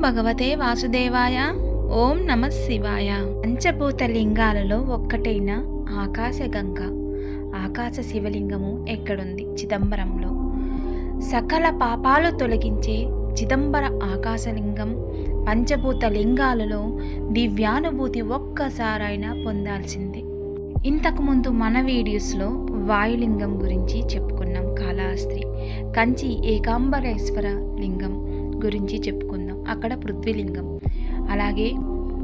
భగవతే వాసుదేవాయ. ఓం నమ శివాయ. పంచభూత లింగాలలో ఒక్కటైన ఆకాశగంగ, ఆకాశ శివలింగము ఎక్కడుంది? చిదంబరంలో. సకల పాపాలు తొలగించే చిదంబర ఆకాశలింగం పంచభూత లింగాలలో దివ్యానుభూతి ఒక్కసారైనా పొందాల్సిందే. ఇంతకుముందు మన వీడియోస్లో వాయులింగం గురించి చెప్పుకున్నాం, కాళహస్తి. కంచి ఏకాంబరేశ్వర లింగం గురించి చెప్పుకుందాం, అక్కడ పృథ్వీలింగం. అలాగే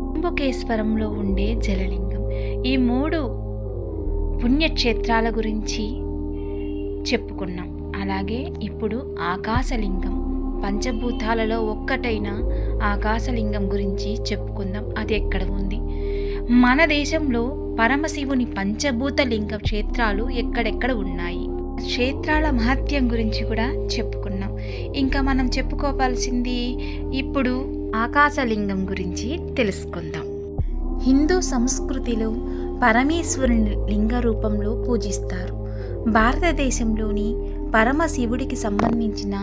కుంభకేశ్వరంలో ఉండే జలలింగం. ఈ 3 పుణ్యక్షేత్రాల గురించి చెప్పుకున్నాం. అలాగే ఇప్పుడు ఆకాశలింగం, పంచభూతాలలో ఒక్కటైన ఆకాశలింగం గురించి చెప్పుకుందాం. అది ఎక్కడ ఉంది? మన దేశంలో పరమశివుని పంచభూత లింగ క్షేత్రాలు ఎక్కడెక్కడ ఉన్నాయి, క్షేత్రాల మహత్యం గురించి కూడా చెప్పుకున్నాం. ఇంకా మనం చెప్పుకోవాల్సింది ఇప్పుడు ఆకాశలింగం గురించి తెలుసుకుందాం. హిందూ సంస్కృతిలో పరమేశ్వరుని లింగ రూపంలో పూజిస్తారు. భారతదేశంలోని పరమశివుడికి సంబంధించిన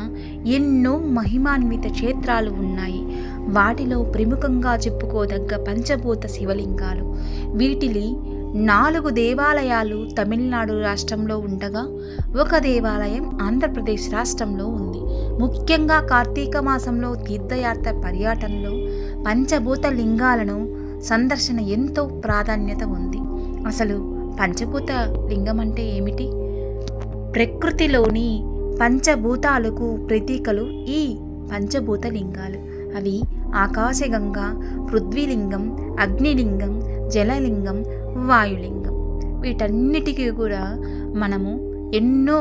ఎన్నో మహిమాన్విత క్షేత్రాలు ఉన్నాయి. వాటిలో ప్రముఖంగా చెప్పుకోదగ్గ పంచభూత శివలింగాలు. వీటిని 4 దేవాలయాలు తమిళనాడు రాష్ట్రంలో ఉండగా 1 దేవాలయం ఆంధ్రప్రదేశ్ రాష్ట్రంలో ఉంది. ముఖ్యంగా కార్తీక మాసంలో తీర్థయాత్ర పర్యటనలో పంచభూత లింగాలను సందర్శన ఎంతో ప్రాధాన్యత ఉంది. అసలు పంచభూత లింగం అంటే ఏమిటి? ప్రకృతిలోని పంచభూతాలకు ప్రతీకలు ఈ పంచభూత లింగాలు. అవి ఆకాశగంగ, పృథ్వీలింగం, అగ్నిలింగం, జలలింగం, వాయులింగం. వీటన్నిటికీ కూడా మనము ఎన్నో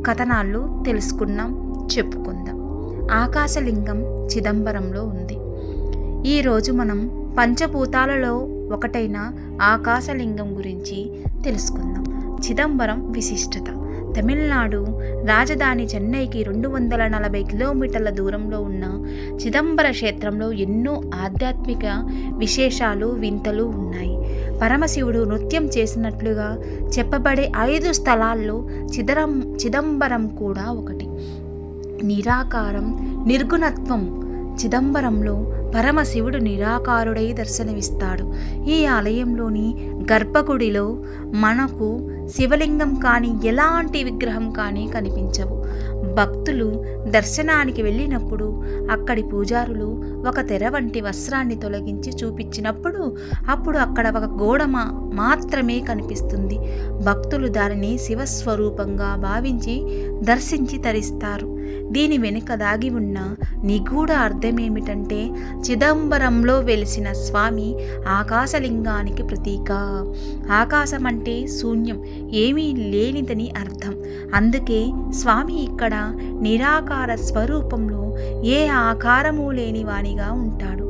కథనాలు తెలుసుకున్నాం, చెప్పుకుందాం. ఆకాశలింగం చిదంబరంలో ఉంది. ఈరోజు మనం పంచభూతాలలో ఒకటైన ఆకాశలింగం గురించి తెలుసుకుందాం. చిదంబరం విశిష్టత. తమిళనాడు రాజధాని చెన్నైకి 240 కిలోమీటర్ల దూరంలో ఉన్న చిదంబర క్షేత్రంలో ఎన్నో ఆధ్యాత్మిక విశేషాలు, వింతలు ఉన్నాయి. పరమశివుడు నృత్యం చేసినట్లుగా చెప్పబడే 5 స్థలాల్లో చిదంబరం కూడా ఒకటి. నిరాకారం, నిర్గుణత్వం. చిదంబరంలో పరమశివుడు నిరాకారుడై దర్శనమిస్తాడు. ఈ ఆలయంలోని గర్భగుడిలో మనకు శివలింగం కానీ ఎలాంటి విగ్రహం కానీ కనిపించవు. భక్తులు దర్శనానికి వెళ్ళినప్పుడు అక్కడి పూజారులు ఒక తెర వంటి వస్త్రాన్ని తొలగించి చూపించినప్పుడు అప్పుడు అక్కడ ఒక గోడ మాత్రమే కనిపిస్తుంది. భక్తులు దానిని శివస్వరూపంగా భావించి దర్శించి తరిస్తారు. దీని వెనుక దాగి ఉన్న నిగూఢ అర్థమేమిటంటే చిదంబరంలో వెలిసిన స్వామి ఆకాశలింగానికి ప్రతీక. ఆకాశం అంటే శూన్యం, ఏమీ లేనిదని అర్థం. అందుకే స్వామి ఇక్కడ నిరాకార స్వరూపంలో ఏ ఆకారము లేని వానిగా ఉంటాడు.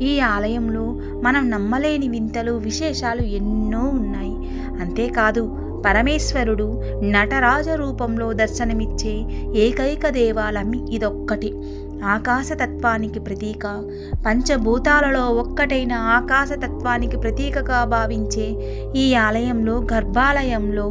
ఈ ఆలయంలో మనం నమ్మలేని వింతలు, విశేషాలు ఎన్నో ఉన్నాయి. అంతేకాదు, పరమేశ్వరుడు నటరాజ రూపంలో దర్శనమిచ్చే ఏకైక దేవాలయం ఇదొక్కటి. ఆకాశతత్వానికి ప్రతీక. పంచభూతాలలో ఒక్కటైన ఆకాశతత్వానికి ప్రతీకగా భావించే ఈ ఆలయంలో గర్భాలయంలో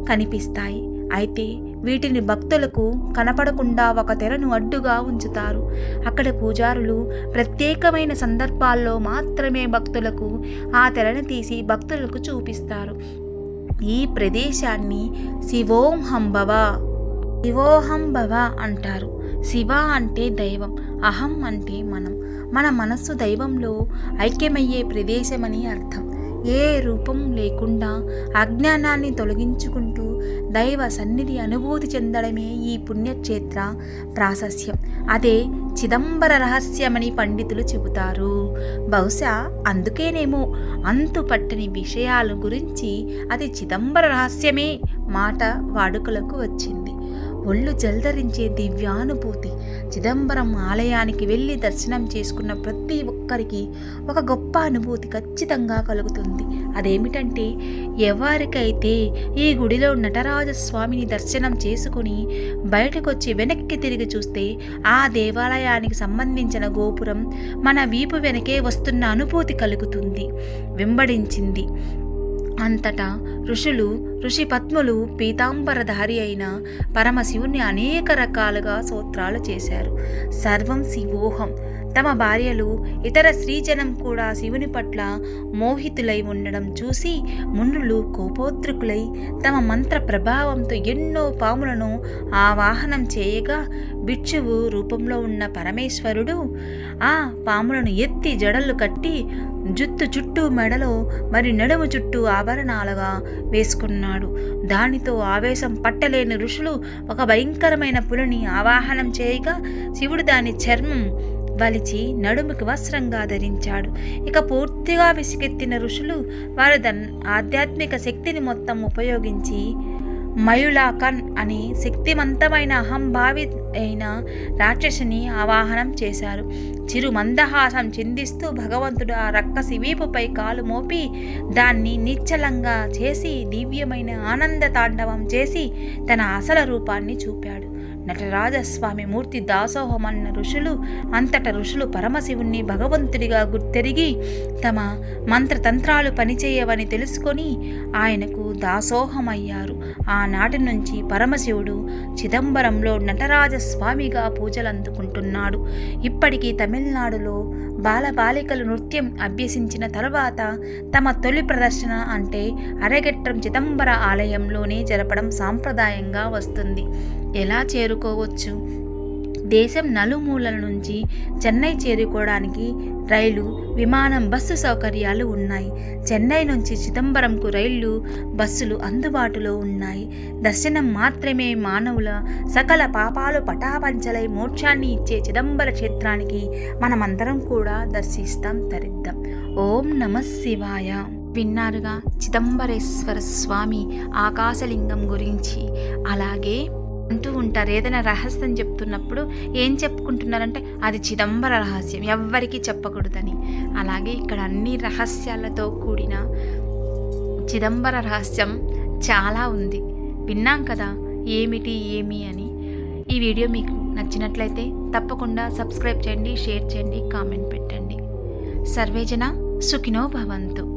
కనిపిస్తాయి. అయితే వీటిని భక్తులకు కనపడకుండా ఒక తెరను అడ్డుగా ఉంచుతారు. అక్కడ పూజారులు ప్రత్యేకమైన సందర్భాల్లో మాత్రమే భక్తులకు ఆ తెరను తీసి భక్తులకు చూపిస్తారు. ఈ ప్రదేశాన్ని శివోహంభవ అంటారు. శివ అంటే దైవం, అహం అంటే మన మనస్సు దైవంలో ఐక్యమయ్యే ప్రదేశమని అర్థం. ఏ రూపం లేకుండా అజ్ఞానాన్ని తొలగించుకుంటూ దైవ సన్నిధి అనుభూతి చెందడమే ఈ పుణ్యక్షేత్ర ప్రాశస్యం. అదే చిదంబర రహస్యమని పండితులు చెబుతారు. బహుశా అందుకేనేమో అంతుపట్టని విషయాల గురించి అది చిదంబర రహస్యమే మాట వాడుకలకు వచ్చింది. ఒళ్ళు జల్దరించే దివ్యానుభూతి. చిదంబరం ఆలయానికి వెళ్ళి దర్శనం చేసుకున్న ప్రతి ఒక్కరికి ఒక గొప్ప అనుభూతి ఖచ్చితంగా కలుగుతుంది. అదేమిటంటే, ఎవరికైతే ఈ గుడిలో నటరాజస్వామిని దర్శనం చేసుకుని బయటకొచ్చి వెనక్కి తిరిగి చూస్తే ఆ దేవాలయానికి సంబంధించిన గోపురం మన వీపు వెనకే వస్తున్న అనుభూతి కలుగుతుంది, వెంబడించింది. అంతటా ఋషి పద్ములు పీతాంబరధారి అయిన పరమశివుని అనేక రకాలుగా స్తోత్రాలు చేశారు. సర్వం శివోహం. తమ భార్యలు ఇతర స్త్రీజనం కూడా శివుని పట్ల మోహితులై ఉండడం చూసి మునులు కోపోద్రికులై తమ మంత్ర ప్రభావంతో ఎన్నో పాములను ఆవాహనం చేయగా భిక్షువు రూపంలో ఉన్న పరమేశ్వరుడు ఆ పాములను ఎత్తి జడలు కట్టి జుత్తు చుట్టూ మెడలో మరి నడుము చుట్టూ ఆభరణాలుగా వేసుకున్నాడు. దానితో ఆవేశం పట్టలేని ఋషులు ఒక భయంకరమైన పులిని ఆవాహనం చేయగా శివుడు దాని చర్మం వలిచి నడుముకి వస్త్రంగా ధరించాడు. ఇక పూర్తిగా విసిగెత్తిన ఋషులు వారు ఆధ్యాత్మిక శక్తిని మొత్తం ఉపయోగించి మయులాకన్ అనే శక్తివంతమైన అహంభావి అయిన రాక్షసిని ఆవాహనం చేశారు. చిరు మందహాసం చిందిస్తూ భగవంతుడు ఆ రక్కసి వీపుపై కాలు మోపి దాన్ని నిశ్చలంగా చేసి దివ్యమైన ఆనంద తాండవం చేసి తన అసలు రూపాన్ని చూపాడు. నటరాజస్వామి మూర్తి దాసోహమన్న ఋషులు అంతట ఋషులు పరమశివుణ్ణి భగవంతుడిగా గుర్తెరిగి తమ మంత్రతంత్రాలు పనిచేయవని తెలుసుకొని ఆయనకు దాసోహమయ్యారు. ఆనాటి నుంచి పరమశివుడు చిదంబరంలో నటరాజస్వామిగా పూజలు అందుకుంటున్నాడు. ఇప్పటికీ తమిళనాడులో బాలబాలికలు నృత్యం అభ్యసించిన తర్వాత తమ తొలి ప్రదర్శన అంటే అరగెట్రం చిదంబర ఆలయంలోనే జరపడం సాంప్రదాయంగా వస్తుంది. ఎలా చేరుకోవచ్చు? దేశం నలుమూలల నుంచి చెన్నై చేరుకోవడానికి రైలు, విమానం, బస్సు సౌకర్యాలు ఉన్నాయి. చెన్నై నుంచి చిదంబరంకు రైళ్లు, బస్సులు అందుబాటులో ఉన్నాయి. దర్శనం మాత్రమే మానవుల సకల పాపాలు పటాపంచలై మోక్షాన్ని ఇచ్చే చిదంబర క్షేత్రానికి మనమందరం కూడా దర్శిస్తాం, తరిద్దాం. ఓం నమః శివాయ. విన్నారుగా చిదంబరేశ్వర స్వామి ఆకాశలింగం గురించి. అలాగే అంటూ ఉంటారు, ఏదైనా రహస్యం చెప్తున్నప్పుడు ఏం చెప్పుకుంటున్నారంటే అది చిదంబర రహస్యం, ఎవ్వరికీ చెప్పకూడదని. అలాగే ఇక్కడ అన్ని రహస్యాలతో కూడిన చిదంబర రహస్యం చాలా ఉంది. విన్నాం కదా ఏమి అని. ఈ వీడియో మీకు నచ్చినట్లయితే తప్పకుండా సబ్స్క్రైబ్ చేయండి, షేర్ చేయండి, కామెంట్ పెట్టండి. సర్వేజన సుఖినో భవంతు.